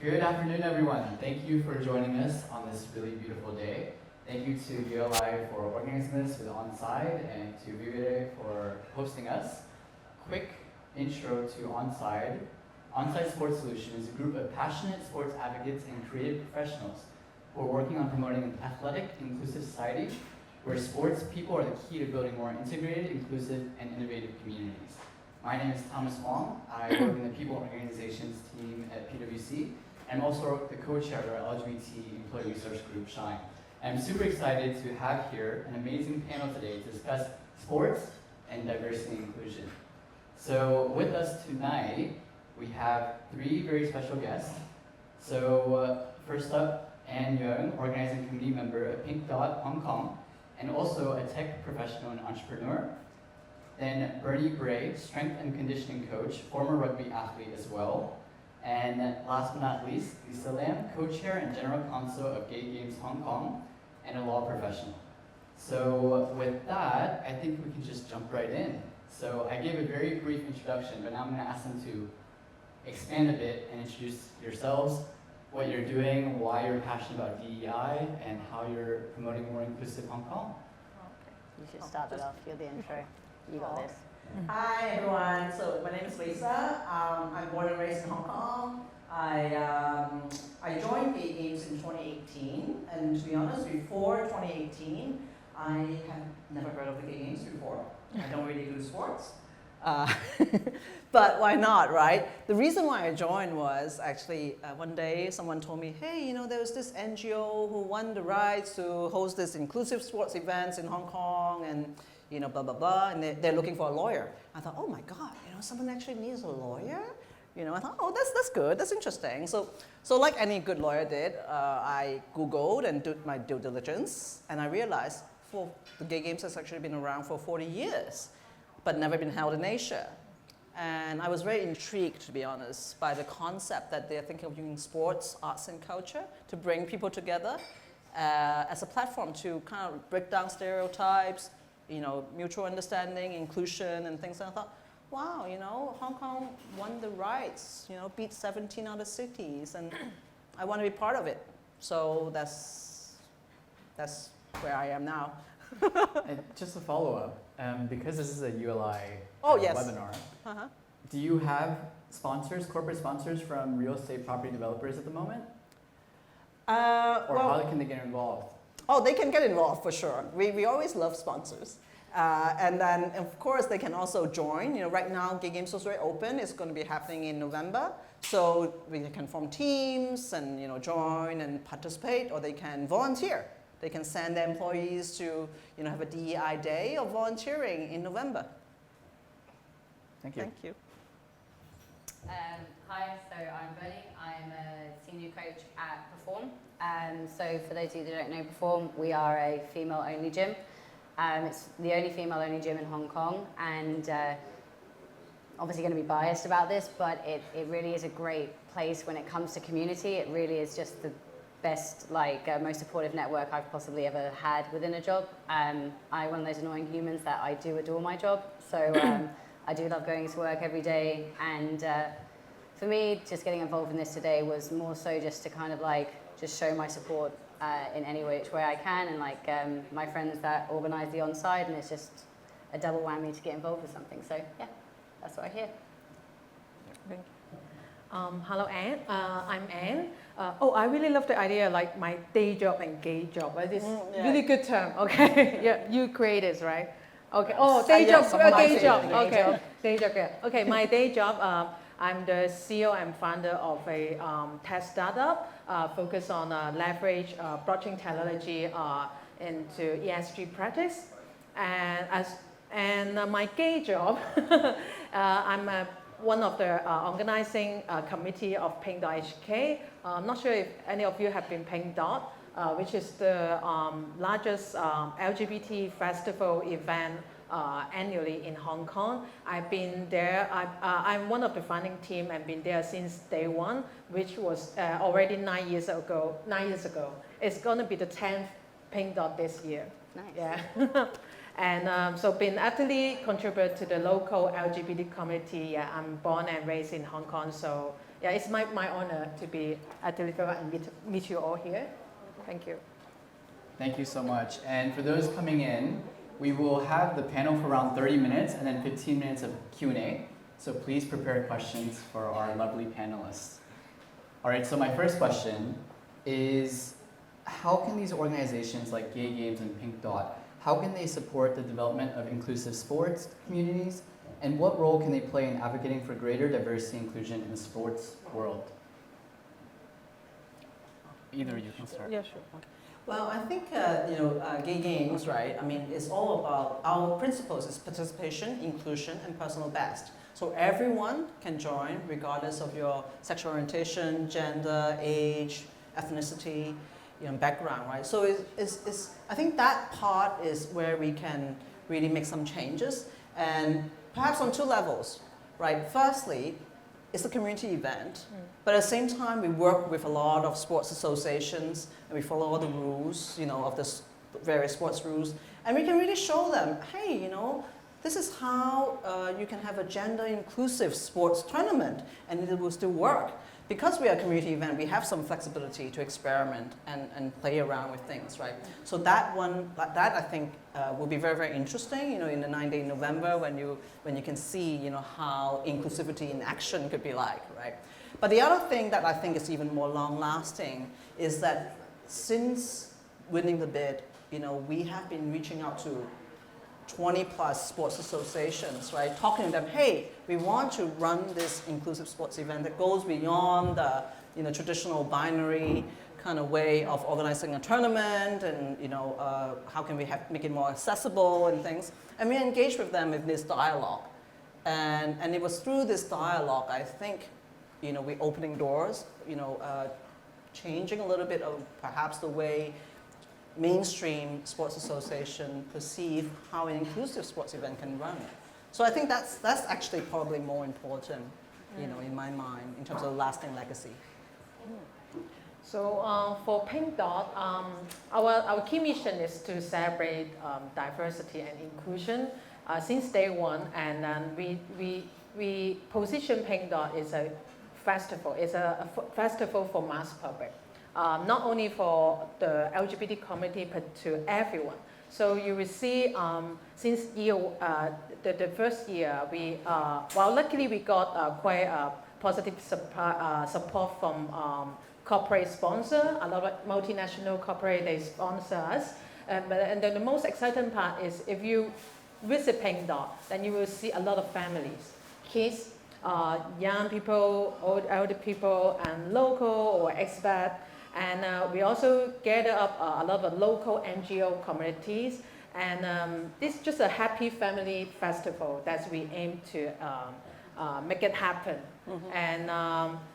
Good afternoon, everyone. Thank you for joining us on this really beautiful day. Thank you to ULI for organizing this with Onside and to Videographer for hosting us. Quick intro to Onside. Onside Sports Solution is a group of passionate sports advocates and creative professionals who are working on promoting an athletic, inclusive society where sports people are the key to building more integrated, inclusive, and innovative communities. My name is Huang. I work in the People Organizations team at PwC. I'm also the co-chair of our LGBT employee research group, Shine. I'm super excited to have here an amazing panel today to discuss sports and diversity and inclusion. So with us tonight, we have three very special guests. So first up, Yeung, organizing committee member of Pink Dot Hong Kong, and also a tech professional and entrepreneur. Then Bray, strength and conditioning coach, former rugby athlete as well. And last but not least, Lisa Lam, co-chair and general counsel of Gay Games Hong Kong, and a law professional. So with that, I think we can just jump right in. So I gave a very brief introduction, but now I'm going to ask them to expand a bit and introduce yourselves, what you're doing, why you're passionate about DEI, and how you're promoting more inclusive Hong Kong. You should start it off. You're the intro. You got this. Hi everyone, so my name is Lisa. I'm born and raised in Hong Kong. I joined Gay Games in 2018, and to be honest, before 2018, I had never heard of the Gay Games before. I don't really do sports. But why not, right? The reason why I joined was actually one day someone told me, hey, you know, there was this NGO who won the rights to host this inclusive sports events in Hong Kong, and you know, blah, blah, blah, and they're looking for a lawyer. I thought, oh my God, you know, someone actually needs a lawyer? You know, I thought, oh, that's good, that's interesting. So like any good lawyer did, I Googled and did my due diligence, and I realized the Gay Games has actually been around for 40 years, but never been held in Asia. And I was very intrigued, to be honest, by the concept that they're thinking of using sports, arts, and culture to bring people together as a platform to kind of break down stereotypes, you know, mutual understanding, inclusion, and things. And I thought, wow, you know, Hong Kong won the rights, you know, beat 17 other cities, and I want to be part of it. So that's where I am now. And just a follow-up, because this is a ULI Yes. webinar, do you have sponsors, corporate sponsors from real estate property developers at the moment? Or how can they get involved? Oh, they can get involved for sure. We always love sponsors. And then, of course, they can also join. You know, right now, Gay Games is very open. It's going to be happening in November. So we can form teams and, you know, join and participate, or they can volunteer. They can send their employees to, you know, have a DEI day of volunteering in November. Thank you. Thank you. Hi, so I'm Bernie. I'm a senior coach at Pherform. So for those of you that don't know Pherform, we are a female-only gym. It's the only female-only gym in Hong Kong, and obviously going to be biased about this, but it really is a great place when it comes to community. It really is just the best, most supportive network I've possibly ever had within a job. I'm one of those annoying humans that I do adore my job, so I do love going to work every day, and for me, just getting involved in this today was more so just to kind of just show my support in any which way I can, and my friends that organise the Onside, and it's just a double whammy to get involved with something. So yeah, that's what I hear. Thank you. Hello, Anne. I'm Anne. I really love the idea, like my day job and gay job. This really good term. Okay, yeah, you created, right? Okay. Oh, day job, gay job. Okay, day job. Yeah. Okay, my day job. I'm the CEO and founder of a tech startup focused on leverage blockchain technology into ESG practice. And my gay job, I'm one of the organizing committee of Pink.HK. I'm not sure if any of you have been Pink Dot, which is the largest LGBT festival event annually in Hong Kong. I've been there, I'm one of the founding team and been there since day one, which was already 9 years ago. It's gonna be the 10th Pink Dot this year. Nice. Yeah. And so been actively contribute to the local LGBT community. Yeah, I'm born and raised in Hong Kong, so yeah, it's my honor to be a deliverer and meet you all here. Thank you. Thank you so much. And for those coming in, we will have the panel for around 30 minutes and then 15 minutes of Q&A. So please prepare questions for our lovely panelists. All right, so my first question is, how can these organizations like Gay Games and Pink Dot, how can they support the development of inclusive sports communities? And what role can they play in advocating for greater diversity and inclusion in the sports world? Either you can start. Yeah, sure. Well, I think, Gay Games, right? I mean, it's all about, our principles is participation, inclusion, and personal best. So everyone can join regardless of your sexual orientation, gender, age, ethnicity, background, right? So I think that part is where we can really make some changes, and perhaps on two levels, right? Firstly, it's a community event, but at the same time, we work with a lot of sports associations, and we follow all the rules, of the various sports rules, and we can really show them, hey, this is how you can have a gender-inclusive sports tournament, and it will still work. Because we are a community event, we have some flexibility to experiment and play around with things, right? So that I think will be very, very interesting, in the 9-day November when you can see, how inclusivity in action could be like, right? But the other thing that I think is even more long-lasting is that since winning the bid, we have been reaching out to 20 plus sports associations, right? Talking to them, hey, we want to run this inclusive sports event that goes beyond the traditional binary kind of way of organizing a tournament, and how can we make it more accessible and things. And we engaged with them in this dialogue. And it was through this dialogue, I think, we're opening doors, changing a little bit of perhaps the way mainstream sports association perceive how an inclusive sports event can run. So I think that's actually probably more important, in my mind, in terms of lasting legacy. So for Pink Dot, our key mission is to celebrate diversity and inclusion since day one, and we position Pink Dot as a festival. It's a festival for mass public. Not only for the LGBT community, but to everyone. So you will see, since the first year, luckily we got quite positive support from corporate sponsor. A lot of multinational corporate, they sponsor us. And then the most exciting part is if you visit Pink Dot, then you will see a lot of families, kids, young people, older people, and local or expat. And we also gather up a lot of local NGO communities. And this is just a happy family festival that we aim to make it happen. Mm-hmm. And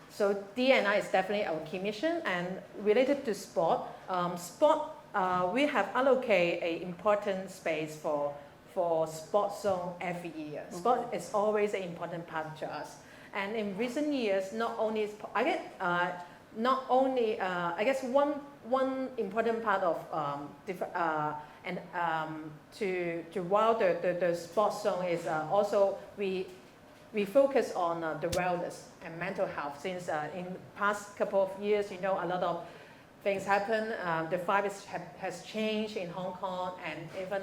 so D&I is definitely our key mission. And related to sport, we have allocated an important space for sports zone every year. Mm-hmm. Sport is always an important part to us. And in recent years, not only I guess one important part of while the sports zone is also we focus on the wellness and mental health. Since in past couple of years, a lot of things happen. The vibe has changed in Hong Kong, and even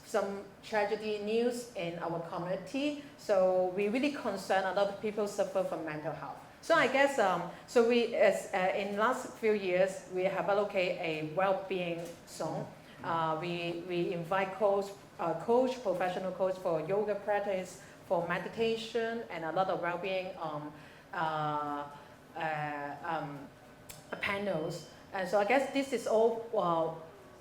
some tragedy news in our community. So we really concern a lot of people suffer from mental health. So I guess, in last few years, we have allocated a well-being zone. We invite professional coach for yoga practice, for meditation, and a lot of well-being panels. And so I guess this is all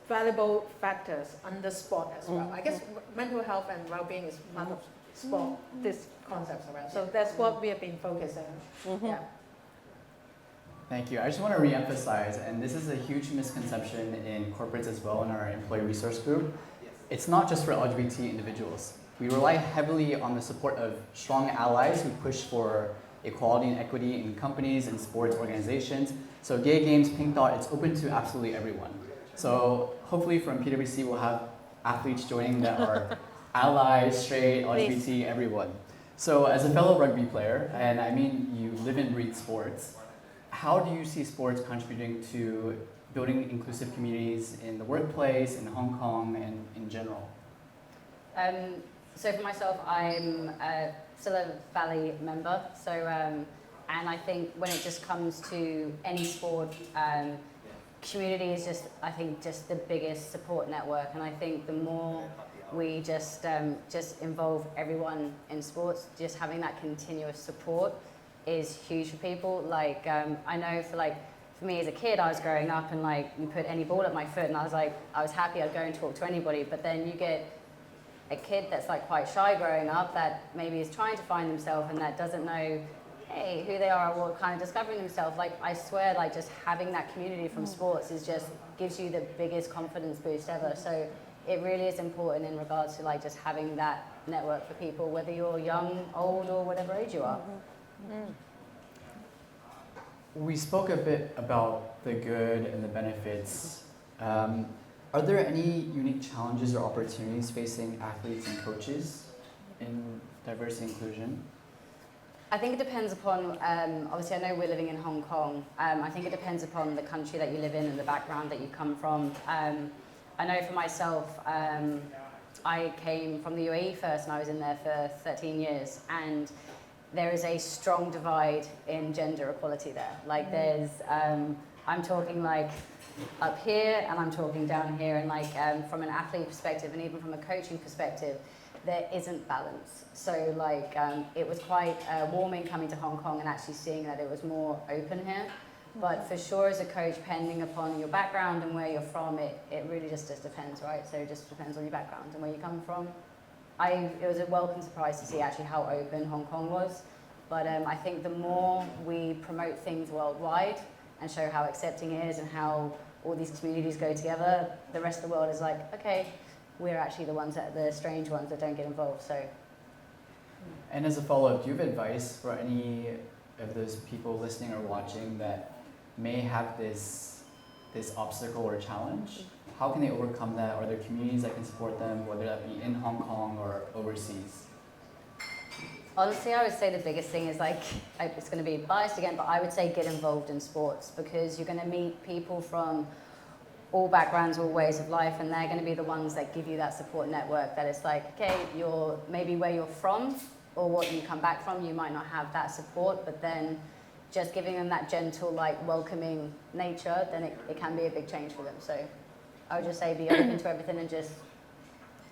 valuable factors under sport as well. I guess mental health and well-being is part of sport, this concepts around. So that's what we have been focusing on. Yeah. Thank you. I just want to re-emphasize, and this is a huge misconception in corporates as well in our employee resource group. It's not just for LGBT individuals. We rely heavily on the support of strong allies who push for equality and equity in companies and sports organizations. So Gay Games, Pink Dot, it's open to absolutely everyone. So hopefully from PwC we'll have athletes joining that are allies, straight, LGBT, everyone. So as a fellow rugby player, and I mean you live and breathe sports, how do you see sports contributing to building inclusive communities in the workplace, in Hong Kong, and in general? So for myself, I'm still a Valley member. So, and I think when it just comes to any sport, community is just, I think, just the biggest support network. And I think the more we just involve everyone in sports, just having that continuous support is huge for people. Like, I know for me as a kid, I was growing up and like, you put any ball at my foot and I was happy I'd go and talk to anybody. But then you get a kid that's like quite shy growing up that maybe is trying to find themselves and that doesn't know, hey, who they are or kind of discovering themselves. Like, I swear, like, just having that community from sports is just gives you the biggest confidence boost ever. So it really is important in regards to like just having that network for people, whether you're young, old, or whatever age you are. We spoke a bit about the good and the benefits. Are there any unique challenges or opportunities facing athletes and coaches in diversity inclusion? I think it depends upon, obviously I know we're living in Hong Kong. I think it depends upon the country that you live in and the background that you come from. I know for myself, I came from the UAE first and I was in there for 13 years. And there is a strong divide in gender equality there. Like there's, I'm talking like up here and I'm talking down here, and like from an athlete perspective and even from a coaching perspective, there isn't balance. So like it was quite warming coming to Hong Kong and actually seeing that it was more open here. But for sure as a coach, depending upon your background and where you're from, it really just depends, right? So it just depends on your background and where you come from. It was a welcome surprise to see actually how open Hong Kong was. But I think the more we promote things worldwide and show how accepting it is and how all these communities go together, the rest of the world is like, okay, we're actually the ones that the strange ones that don't get involved. So. And as a follow-up, do you have advice for any of those people listening or watching that may have this obstacle or challenge? How can they overcome that? Are there communities that can support them, whether that be in Hong Kong or overseas? Honestly, I would say the biggest thing is like, it's going to be biased again, but I would say get involved in sports, because you're going to meet people from all backgrounds, all ways of life, and they're going to be the ones that give you that support network that it's like, okay, you're maybe where you're from or what you come back from, you might not have that support, but then just giving them that gentle, like welcoming nature, then it can be a big change for them. So I would just say be open to everything and just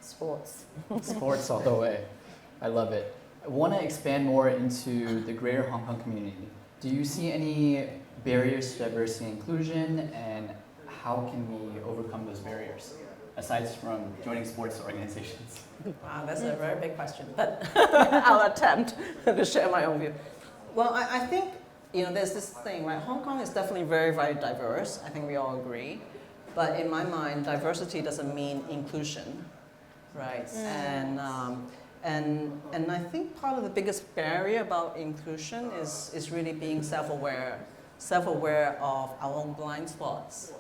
sports. Sports all the way. I love it. I want to expand more into the greater Hong Kong community. Do you see any barriers to diversity and inclusion, and how can we overcome those barriers, aside from joining sports organizations? Wow, that's a very big question, but I'll attempt to share my own view. Well, I think, there's this thing, right? Hong Kong is definitely very, very diverse. I think we all agree. But in my mind, diversity doesn't mean inclusion, right? And I think part of the biggest barrier about inclusion is really being self-aware of our own blind spots,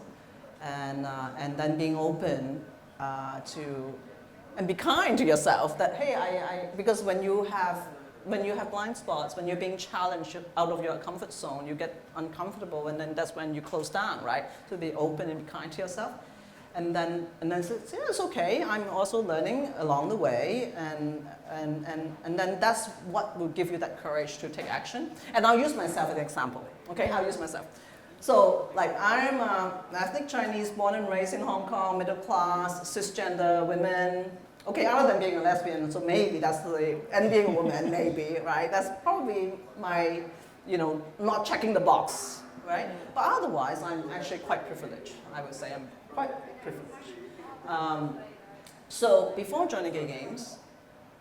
and then being open and be kind to yourself. That hey, because when you have blind spots, when you're being challenged out of your comfort zone, you get uncomfortable, and then that's when you close down, right? To be open and be kind to yourself. And then say, yeah, it's okay. I'm also learning along the way, and then that's what will give you that courage to take action. And I'll use myself as an example. Okay, I'll use myself. So, like, I'm an ethnic Chinese, born and raised in Hong Kong, middle class, cisgender women. Okay, other than being a lesbian, so maybe that's and being a woman, maybe, right? That's probably my, not checking the box, right? But otherwise, I'm actually quite privileged. I would say I'm quite privileged. So before joining Gay Games,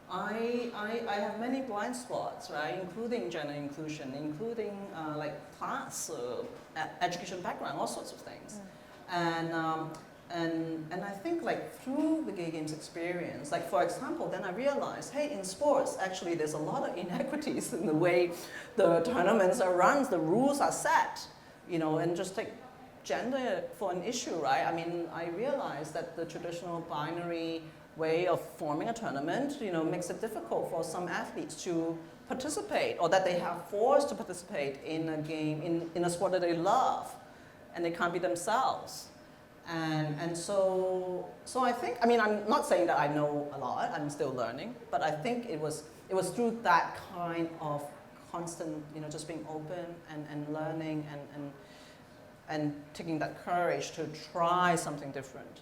I have many blind spots, right? Including gender inclusion, including like class, education background, all sorts of things. And I think like through the Gay Games experience, like for example, then I realized, hey, in sports, actually there's a lot of inequities in the way the tournaments are run, the rules are set, and just take gender for an issue, right? I mean, I realized that the traditional binary way of forming a tournament, makes it difficult for some athletes to participate, or that they have forced to participate in a game, in a sport that they love, and they can't be themselves. And so I think, I mean, I'm not saying that I know a lot, I'm still learning, but I think it was through that kind of constant, just being open and learning and taking that courage to try something different,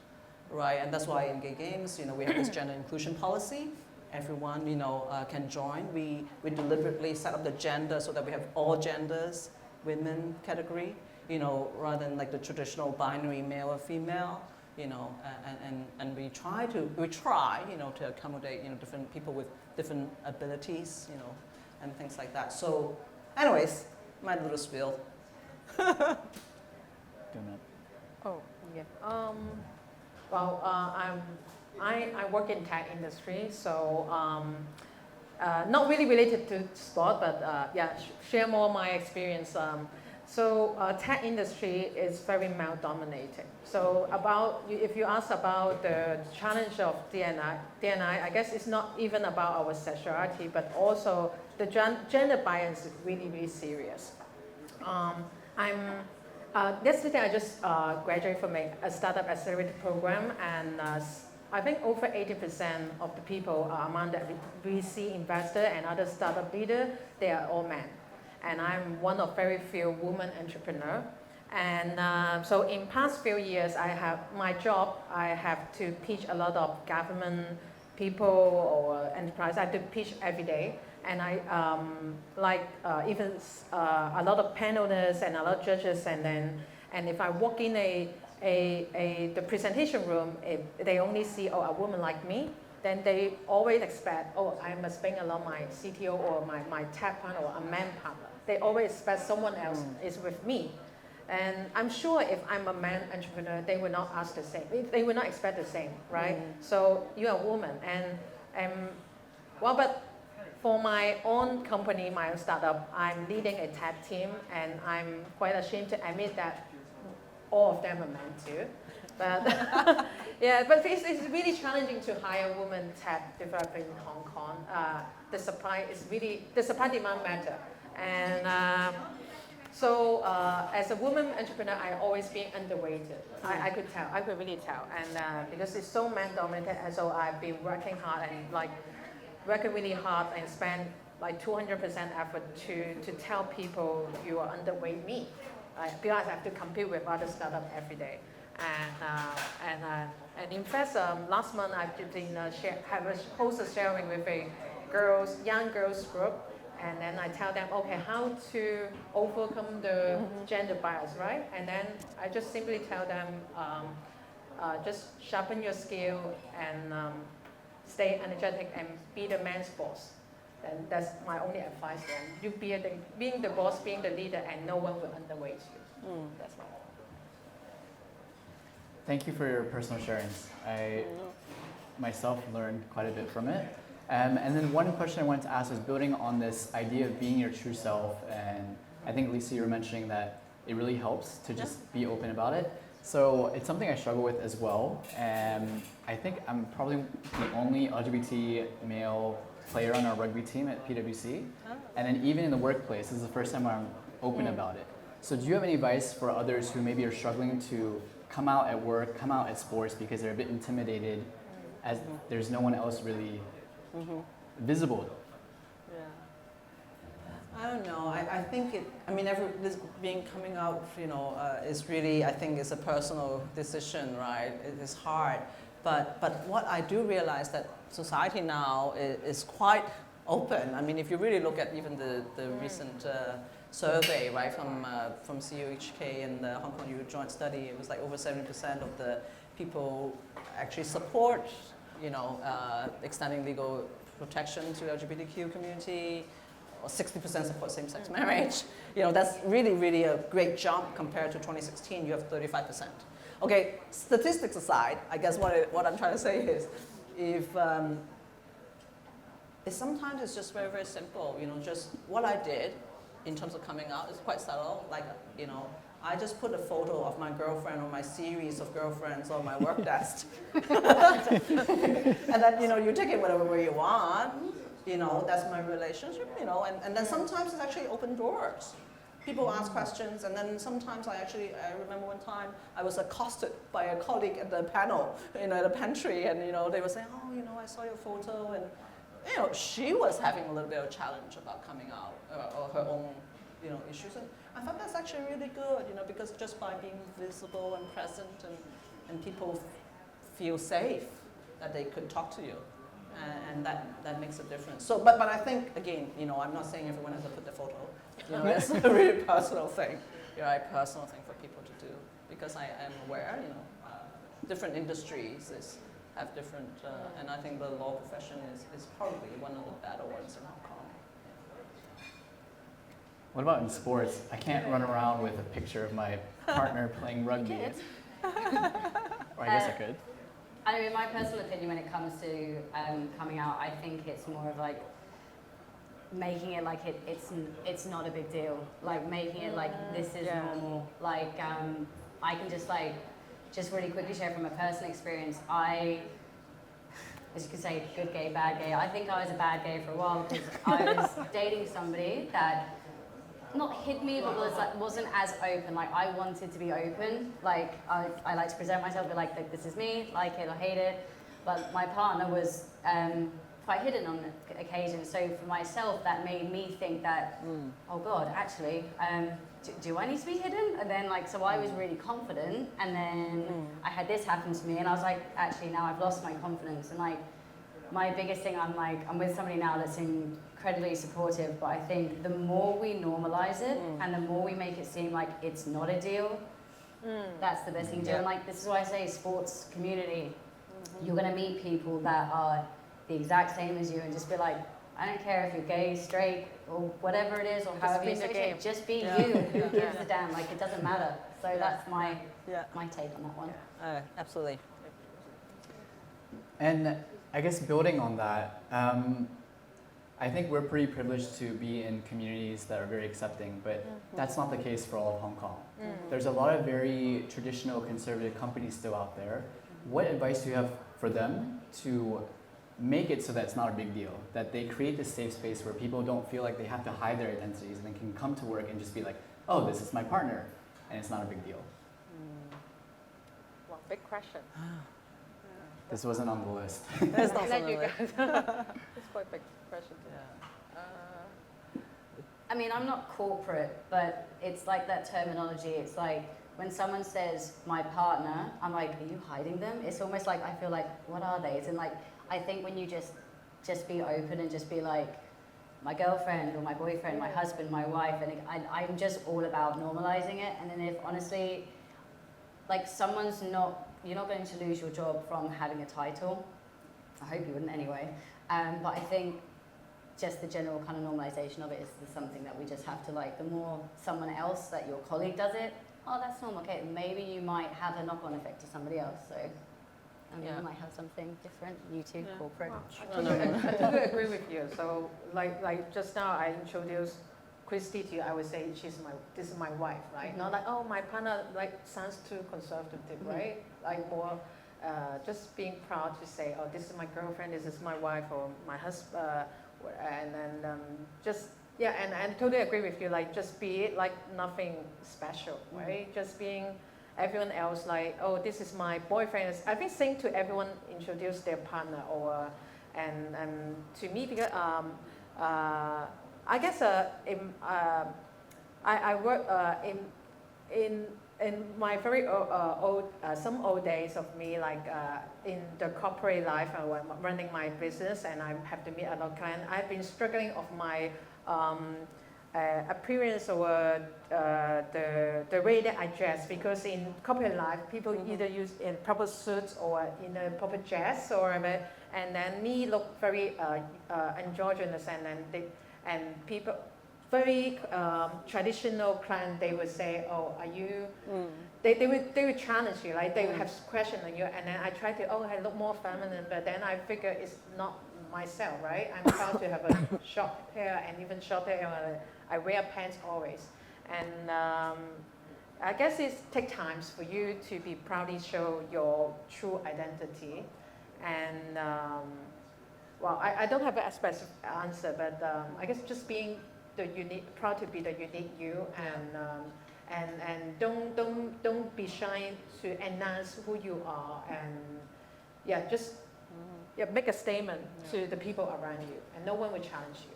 right? And that's why in Gay Games, we have this gender inclusion policy. Everyone, can join. We deliberately set up the gender so that we have all genders, women category, rather than like the traditional binary male or female, and we try, to accommodate, different people with different abilities, and things like that. So, anyways, my little spiel. Oh, yeah. Well, I work in tech industry, so not really related to sport, but share more my experience. So tech industry is very male dominated. So if you ask about the challenge of D&I, I guess it's not even about our sexuality, but also the gender bias is really, really serious. Yesterday I just graduated from a startup accelerator program, and I think over 80% of the people among the VC investor and other startup leader, they are all men. And I'm one of very few women entrepreneur. And so in past few years, I have to pitch a lot of government people or enterprise. I have to pitch every day. And I even a lot of panelists and a lot of judges, and if I walk in the presentation room, if they only see a woman like me, then they always expect, I must bring along my CTO or my tech partner or a man partner. They always expect someone else is with me. And I'm sure if I'm a man entrepreneur, they will not ask the same. They will not expect the same, right? So you're a woman, but for my own company, my own startup, I'm leading a tech team, and I'm quite ashamed to admit that all of them are men too. But but it's really challenging to hire women tech developer in Hong Kong. The supply demand matter, and so as a woman entrepreneur, I always been underweighted. I could really tell, and because it's so man dominated, and so I've been working hard and working really hard and spend like 200% effort to tell people you are underweight me, because I have to compete with other startups every day. And in fact, last month I did host a sharing with a young girls group, and then I tell them, okay, how to overcome the gender bias, right? And then I just simply tell them, just sharpen your skill and stay energetic and be the man's boss. And that's my only advice then. You being the boss, being the leader, and no one will underweight you. That's my. Thank you for your personal sharings. I myself learned quite a bit from it. And then one question I wanted to ask was building on this idea of being your true self. And I think, Lisa, you were mentioning that it really helps to just be open about it. So it's something I struggle with as well. And I think I'm probably the only LGBT male player on our rugby team at PwC. And then even in the workplace, this is the first time I'm open about it. So do you have any advice for others who maybe are struggling to come out at work, come out at sports because they're a bit intimidated as there's no one else really visible? I don't know. I think this being coming out, is really, I think, is a personal decision, right? It is hard. But what I do realize that society now is quite open. I mean, if you really look at even the recent survey, right, from GGHK and the Hong Kong Youth Joint Study, it was like over 70% of the people actually support, extending legal protection to LGBTQ community, or 60% support same-sex marriage. That's really, really a great jump compared to 2016. You have 35%. Okay, statistics aside, I guess what I'm trying to say is, sometimes it's just very, very simple. Just what I did in terms of coming out is quite subtle. Like, I just put a photo of my girlfriend or my series of girlfriends on my work desk. And then, you take it whatever way you want. That's my relationship, and then sometimes it's actually open doors. People ask questions, and then sometimes I remember one time I was accosted by a colleague at the panel, at the pantry, and they were saying, oh, I saw your photo, and she was having a little bit of a challenge about coming out or her own, issues, and I thought that's actually really good, because just by being visible and present, and people feel safe that they could talk to you. And that makes a difference. So, but I think, again, I'm not saying everyone has to put the photo. It's a really personal thing, a personal thing for people to do. Because I am aware, different industries have different, and I think the law profession is probably one of the better ones in Hong Kong. What about in sports? I can't run around with a picture of my partner playing rugby. Or I guess I could. I mean, my personal opinion when it comes to coming out, I think it's more of like making it like it's not a big deal. Like making it like this is normal. Like I can just really quickly share from a personal experience. As you can say, good gay, bad gay. I think I was a bad gay for a while because I was dating somebody that not hid me, but wasn't as open. Like I wanted to be open. Like I like to present myself, be like this is me, like it or hate it. But my partner was quite hidden on the occasion. So for myself, that made me think that, oh God, actually, do I need to be hidden? And then so I was really confident, and then I had this happen to me, and I was like, actually now I've lost my confidence. And my biggest thing, I'm with somebody now that's incredibly supportive, but I think the more we normalize it and the more we make it seem like it's not a deal, that's the best thing to do. And this is why I say sports community, you're gonna meet people that are the exact same as you and just be like, I don't care if you're gay, straight, or whatever it is, or however you associate, just be you. Who gives a damn? It doesn't matter. So that's my take on that one. Absolutely. And I guess building on that, I think we're pretty privileged to be in communities that are very accepting, but that's not the case for all of Hong Kong. There's a lot of very traditional conservative companies still out there. What advice do you have for them to make it so that it's not a big deal, that they create this safe space where people don't feel like they have to hide their identities and they can come to work and just be like, oh, this is my partner, and it's not a big deal? Well, big question. This wasn't on the list. It's not Let on you the guys. list. It's quite a big question. I mean, I'm not corporate, but it's like that terminology. It's like when someone says my partner, I'm like, are you hiding them? It's almost like I feel like, what are they? And I think when you just be open and just be like, my girlfriend or my boyfriend, my husband, my wife, and I'm just all about normalizing it. And then if honestly, someone's not, you're not going to lose your job from having a title. I hope you wouldn't anyway. But I think just the general kind of normalization of it is something that we just have to the more someone else, that your colleague does it, oh, that's normal. Okay, maybe you might have a knock-on effect to somebody else. So you might have something different. You too, corporate. I totally agree with you. So like just now I introduced Christy to you, I would say this is my wife, right? Not like, oh, my partner sounds too conservative, right? More just being proud to say, oh, this is my girlfriend, this is my wife, or my husband, and then and I totally agree with you. Just be it nothing special, right? Just being everyone else, oh, this is my boyfriend. I've been saying to everyone, introduce their partner, or and to me, because I guess I work in my very some old days of me, in the corporate life, when running my business, and I have to meet a lot of clients. I've been struggling of my appearance or the way that I dress, because in corporate life people either use in proper suits or in a proper dress, and then me look very androgynous, and people very traditional client, they would say, oh, are you, they would challenge you, they would have questions on you, and then I try to, oh, I look more feminine, but then I figure it's not myself, right? I'm proud to have a short hair, and even shorter hair, I wear pants always, and I guess it takes times for you to be proudly show your true identity. And well, I don't have a specific answer, but I guess just being the unique, proud to be the unique you, and don't be shy to announce who you are, and yeah, just make a statement to the people around you, and no one will challenge you.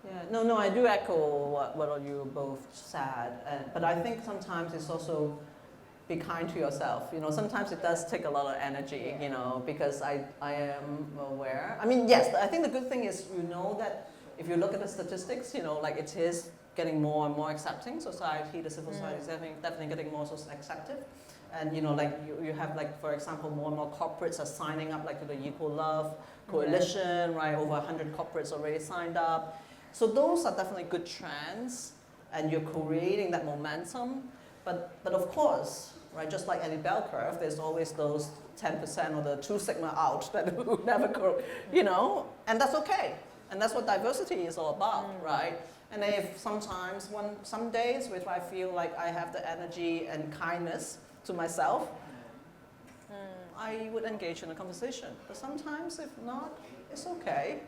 Yeah, no, I do echo what you both said, but I think sometimes it's also be kind to yourself. You know, sometimes it does take a lot of energy, you know, because I am aware. I mean, yes, I think the good thing is, you know, that if you look at the statistics, you know, like it is getting more and more accepting society, the civil society is definitely getting more accepting. And, you know, like you have, like, for example, more and more corporates are signing up, like, to the Equal Love Coalition, right? Over 100 corporates already signed up. So those are definitely good trends, and you're creating that momentum. But of course, right, just like any bell curve, there's always those 10% or the 2 sigma out that will never grow, you know, and that's okay. And that's what diversity is all about, right? And if sometimes, some days which I feel like I have the energy and kindness to myself, I would engage in a conversation. But sometimes, if not, it's okay,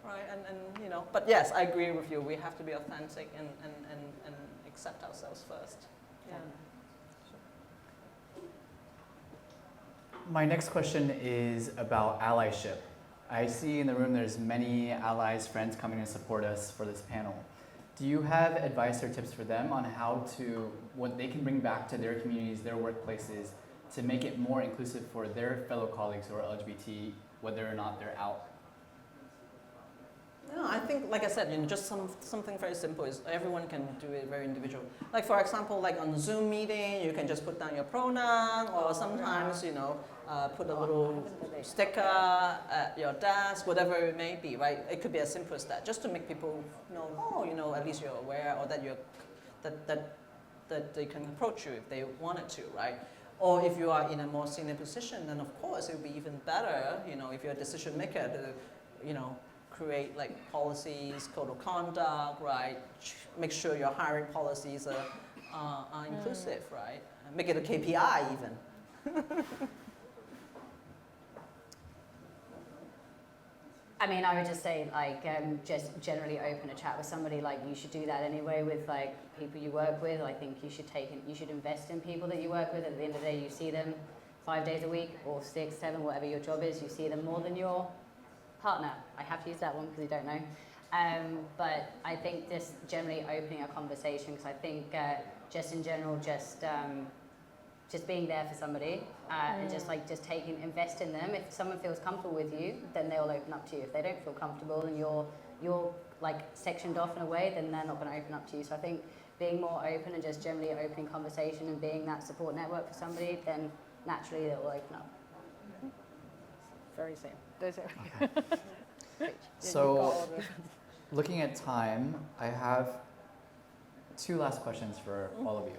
right? And you know, but yes, I agree with you. We have to be authentic and accept ourselves first. Yeah. My next question is about allyship. I see in the room there's many allies, friends coming to support us for this panel. Do you have advice or tips for them on how to, what they can bring back to their communities, their workplaces, to make it more inclusive for their fellow colleagues who are LGBT, whether or not they're out? No, I think, like I said, you know, just something very simple is everyone can do it very individual. Like, for example, like on Zoom meeting, you can just put down your pronoun, or sometimes, you know, put a little sticker at your desk, whatever it may be, right? It could be as simple as that, just to make people know, oh, you know, at least you're aware, or that that they can approach you if they wanted to, right? Or if you are in a more senior position, then of course it would be even better, you know, if you're a decision maker, to, you know, create like policies, code of conduct, right? Make sure your hiring policies are inclusive, right? Make it a KPI even. I mean, I would just say, like, just generally open a chat with somebody. Like, you should do that anyway with, like, people you work with. I think you should invest in people that you work with. At the end of the day, you see them 5 days a week, or 6, 7, whatever your job is. You see them more than your partner. I have to use that one because you don't know. But I think just generally opening a conversation, because I think just in general, just being there for somebody and just invest in them. If someone feels comfortable with you, then they'll open up to you. If they don't feel comfortable and you're like sectioned off in a way, then they're not going to open up to you. So I think being more open and just generally opening conversation and being that support network for somebody, then naturally it will open up. Very same. Okay. So, looking at time, I have 2 last questions for all of you.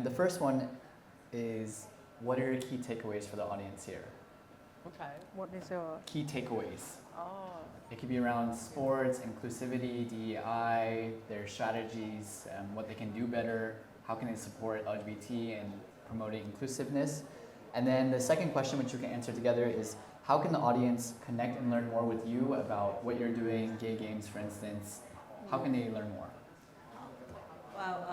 The first one is, what are your key takeaways for the audience here? Okay. What is your key takeaways? Oh. It could be around sports, inclusivity, DEI, their strategies, what they can do better, how can they support LGBT and promoting inclusiveness. And then the second question, which you can answer together, is how can the audience connect and learn more with you about what you're doing, gay games, for instance? How can they learn more? Well,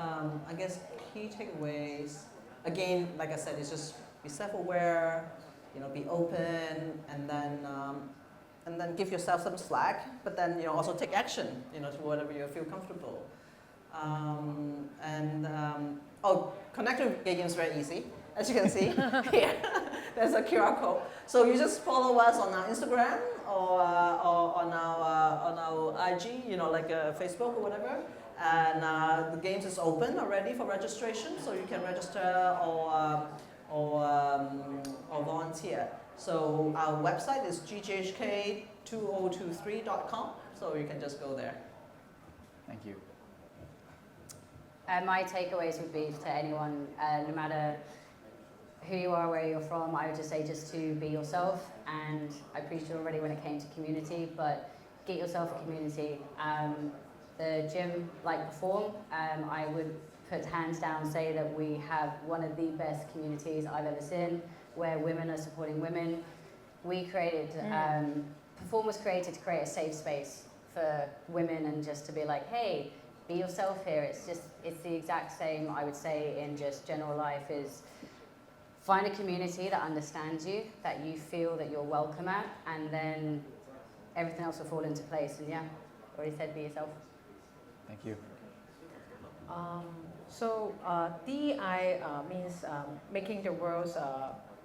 I guess key takeaways, again, like I said, is just be self-aware, you know, be open, and then give yourself some slack, but then, you know, also take action, you know, to whatever you feel comfortable. Connect with Gay Games is very easy. As you can see here, there's a QR code. So you just follow us on our Instagram or on our IG, you know, like Facebook or whatever. And the games is open already for registration, so you can register or volunteer. So our website is GGHK2023.com, so you can just go there. Thank you. My takeaways would be to anyone, no matter who you are, where you're from, I would just say just to be yourself. And I preached it already when it came to community, but get yourself a community. The gym, like Pherform, I would put hands down say that we have one of the best communities I've ever seen, where women are supporting women. We created, Pherform was created to create a safe space for women and just to be like, hey, be yourself here. It's the exact same, I would say, in just general life, is find a community that understands you, that you feel that you're welcome at, and then everything else will fall into place. And yeah, already said be yourself. Thank you. DI means making the world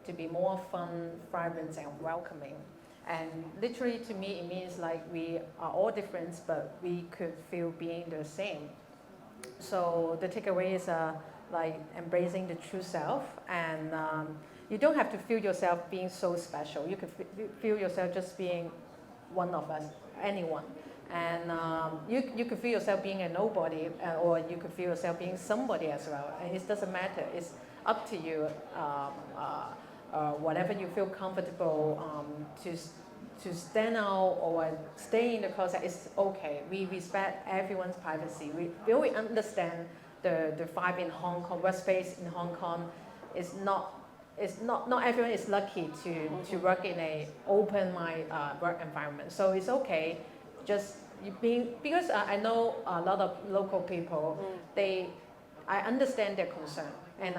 to be more fun, vibrant, and welcoming. And literally, to me, it means like we are all different, but we could feel being the same. So the takeaway is like embracing the true self, and you don't have to feel yourself being so special. You could feel yourself just being one of us, anyone. And you could feel yourself being a nobody, or you could feel yourself being somebody as well. And it doesn't matter. It's up to you. Whatever you feel comfortable to stand out or stay in the closet is okay. We respect everyone's privacy. We really understand the vibe in Hong Kong, workspace in Hong Kong is not everyone is lucky to work in a open work environment. So it's okay. Just because I know a lot of local people, I understand their concern, and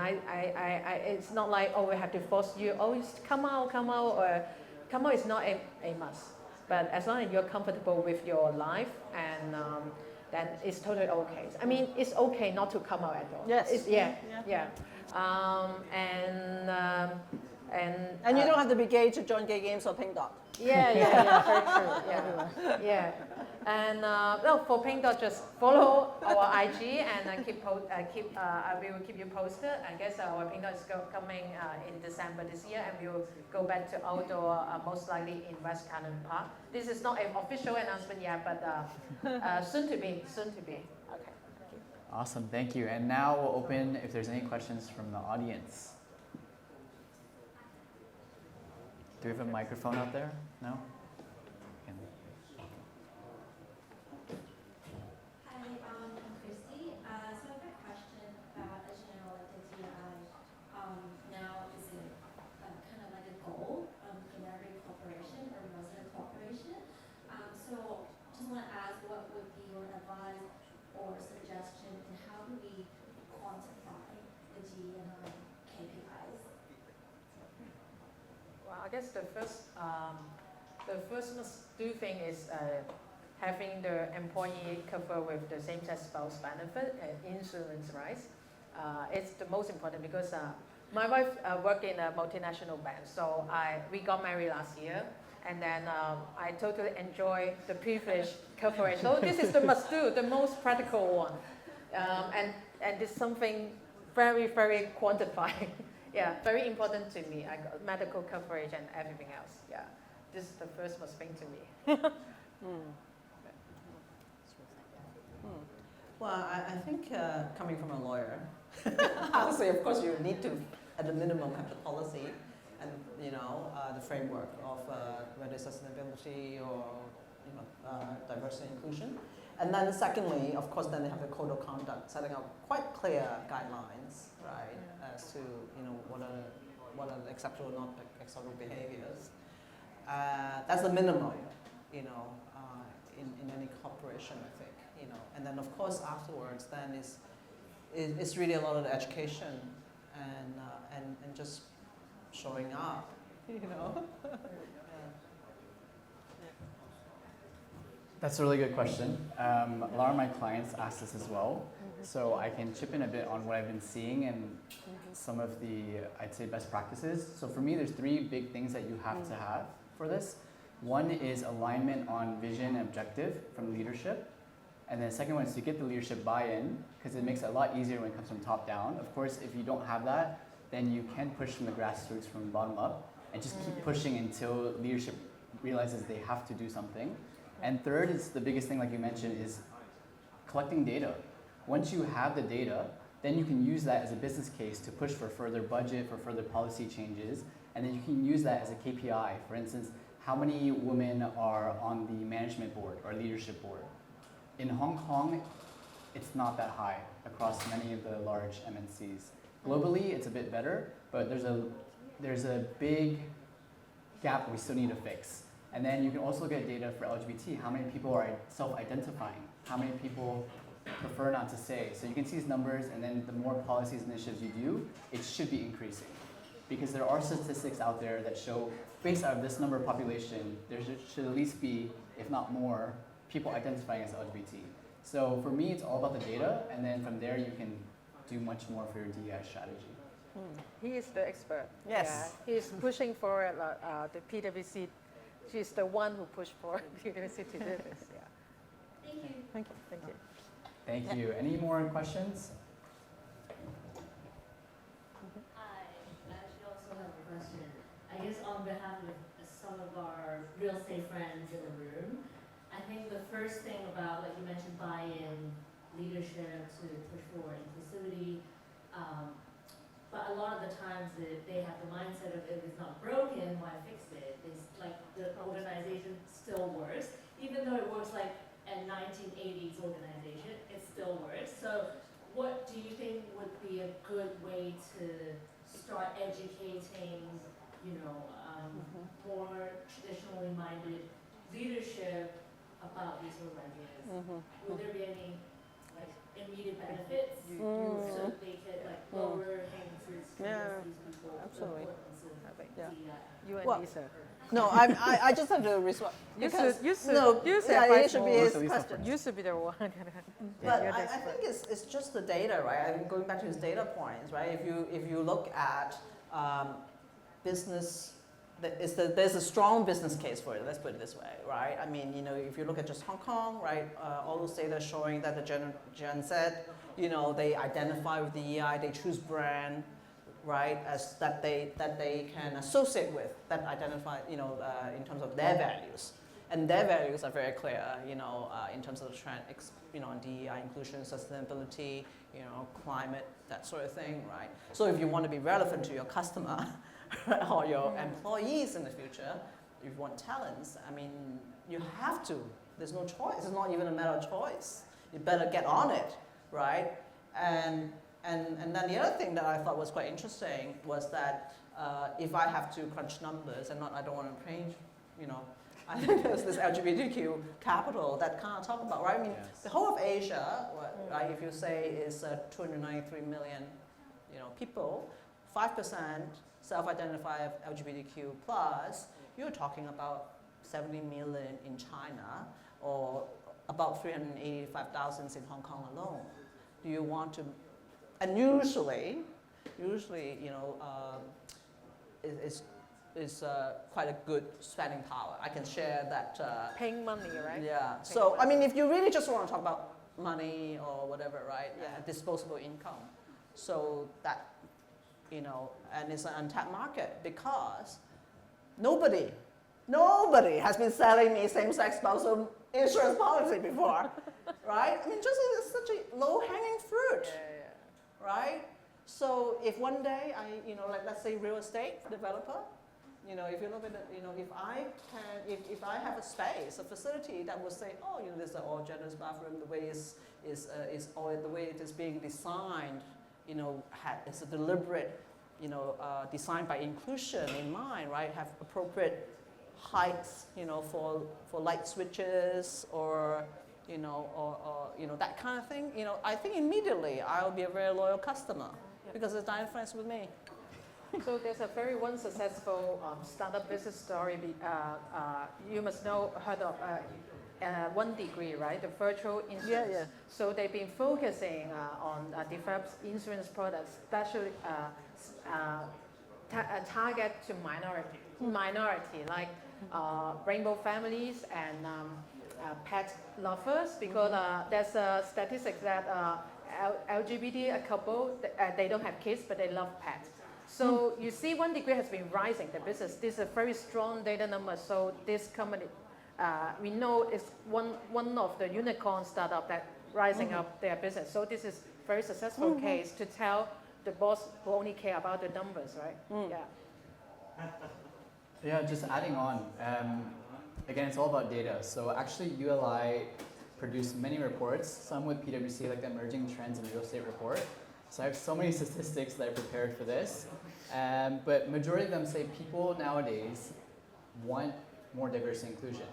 it's not like, oh, we have to force you, oh, just come out, or come out is not a must. But as long as you're comfortable with your life, and then it's totally okay. I mean, it's okay not to come out at all. Yes. Yeah. And you don't have to be gay to join gay games or Pink Dot. Yeah, very true. Yeah. And for Pink Dot, just follow our IG and I will keep you posted. I guess our Pink Dot is coming in December this year, and we will go back to outdoor, most likely in West Cannon Park. This is not an official announcement yet, but soon to be. Okay. Thank you. Awesome, thank you. And now we'll open if there's any questions from the audience. Do we have a microphone out there? No? Okay. Hi, I'm Christy. So I have a question about, as you know, like the DI now is kind of like a goal in every corporation or most of the corporation. So just want to ask, what would be your advice or suggestion, and how do we quantify the D&I KPIs? Well, I guess the first must-do thing is having the employee cover with the same-sex spouse benefit and insurance, right? It's the most important because my wife worked in a multinational bank, so we got married last year, and then I totally enjoy the privilege coverage. So this is the must-do, the most practical one, and it's something very, very quantified. Yeah, very important to me. I got medical coverage and everything else. Yeah, this is the first most thing to me. Well, I think coming from a lawyer, honestly, of course, you need to, at the minimum, have the policy and the framework of whether it's sustainability or diversity and inclusion. And then secondly, of course, then they have a code of conduct, setting out quite clear guidelines, right, as to what are acceptable or not acceptable behaviors. That's the minimum, in any corporation, I think, And then of course afterwards, then it's really a lot of education and just showing up, That's a really good question. A lot of my clients ask this as well. So I can chip in a bit on what I've been seeing and some of the, I'd say, best practices. So for me, there's 3 big things that you have to have for this. One is alignment on vision and objective from leadership. And then the second one is to get the leadership buy-in, because it makes it a lot easier when it comes from top down. Of course, if you don't have that, then you can push from the grassroots, from bottom up, and just keep pushing until leadership realizes they have to do something. And third is the biggest thing, like you mentioned, is collecting data. Once you have the data, then you can use that as a business case to push for further budget, for further policy changes, and then you can use that as a KPI. For instance, how many women are on the management board or leadership board? In Hong Kong, it's not that high across many of the large MNCs. Globally, it's a bit better, but there's a big gap we still need to fix. And then you can also get data for LGBT. How many people are self-identifying? How many people prefer not to say? So you can see these numbers, and then the more policies and initiatives you do, it should be increasing. Because there are statistics out there that show, based out of this number of population, there should at least be, if not more, people identifying as LGBT. So for me, it's all about the data, and then from there you can do much more for your DEI strategy. He is the expert. Yes. Yeah. He's pushing for the PwC. She's the one who pushed for PwC to do this. Yeah. Thank you. Thank you. Thank you. Thank you. Any more questions? Hi, I actually also have a question. I guess on behalf of some of our real estate friends in the room, I think the first thing about, like you mentioned, buy-in, leadership to push for inclusivity, but a lot of the times they have the mindset of if it's not broken, why fix it? It's like the organization still works, even though it works like a 1980s organization, it still works. So what do you think would be a good way to start educating, more traditionally minded leadership about these sort of ideas? Would there be any immediate benefits so they could lower hanging fruits towards these people? Absolutely. Yeah. You and Well, Lisa. No, I just have to respond. You because- should no, advise it should be more. his Lisa question. first. You should be the one. But You're the I expert. think it's just the data, right? I mean, going back to his data points, right? If you look at business, there's a strong business case for it. Let's put it this way, right? I mean, if you look at just Hong Kong, right? All those data showing that the Gen Z, they identify with the EI, they choose brand, right? As that they can associate with, that identify, in terms of their values. And their values are very clear, in terms of the trend, DEI, inclusion, sustainability, climate, that sort of thing, right? So if you want to be relevant to your customer or your employees in the future, if you want talents, I mean, you have to. There's no choice. It's not even a matter of choice. You better get on it, right? And then the other thing that I thought was quite interesting was that if I have to crunch numbers, I don't want to change, I think there's this LGBTQ capital that kind of talk about, right? I mean, Yes. the whole of Asia, right, if you say is 293 million, people, 5% self-identify LGBTQ plus, you're talking about 70 million in China, or about 385,000 in Hong Kong alone. Do you want to? And usually, is quite a good spending power. I can share that. Paying money, right? Yeah. So I mean, if you really just want to talk about money or whatever, right? Yeah. Disposable income. So that, and it's an untapped market because nobody has been selling me same-sex spousal insurance policy before, right? I mean, just it's such a low-hanging fruit, right? So if one day like let's say real estate developer, if you look at it, if I have a space, a facility that would say, oh, there's an all-genders bathroom, the way or the way it is being designed, it's a deliberate, designed by inclusion in mind, right? Have appropriate heights, for light switches or that kind of thing. I think immediately I'll be a very loyal customer because it's dying friends with me. So there's a very one successful startup business story. You must heard of 1 Degree, right? The virtual insurance. Yeah. So they've been focusing on develop insurance products, especially target to minority like rainbow families and pet lovers, because there's a statistic that LGBT couple, they don't have kids, but they love pets. So you see 1 Degree has been rising the business. This is a very strong data number. So this company, we know is one of the unicorn startup that rising up their business. So this is very successful case to tell the boss who only care about the numbers, right? Yeah. Yeah, just adding on. Again, it's all about data. So actually, ULI produced many reports, some with PwC, like the Emerging Trends in Real Estate report. So I have so many statistics that I prepared for this. But majority of them say people nowadays want more diversity and inclusion.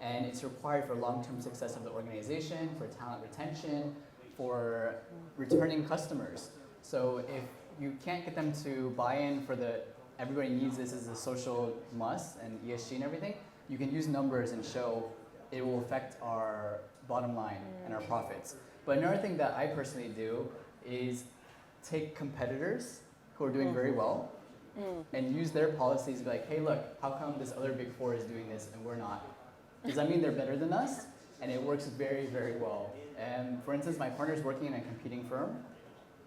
And it's required for long-term success of the organization, for talent retention, for returning customers. So if you can't get them to buy in for the everybody needs this as a social must and ESG and everything, you can use numbers and show it will affect our bottom line and our profits. But another thing that I personally do is take competitors who are doing very well and use their policies to be like, hey, look, how come this other big four is doing this and we're not? Does that mean they're better than us? And it works very, very well. And for instance, my partner's working in a competing firm,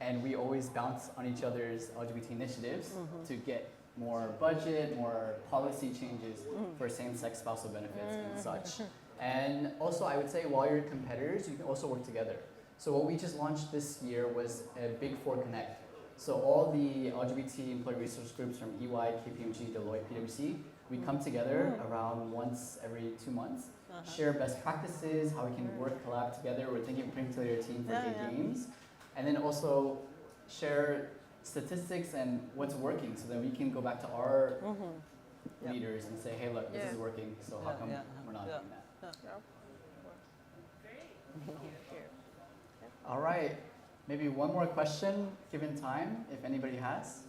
and we always bounce on each other's LGBT initiatives to get more budget, more policy changes for same-sex spousal benefits and such. And also, I would say while you're competitors, you can also work together. So what we just launched this year was a Big Four Connect. So all the LGBT employee resource groups from EY, KPMG, Deloitte, PwC, we come together around once every 2 months, share best practices, how we can work, collab together. We're thinking of putting together a team for gay games. And then also share statistics and what's working so that we can go back to our leaders and say, hey, look, this is working, so how come we're not doing that? All right, maybe one more question, given time, if anybody has.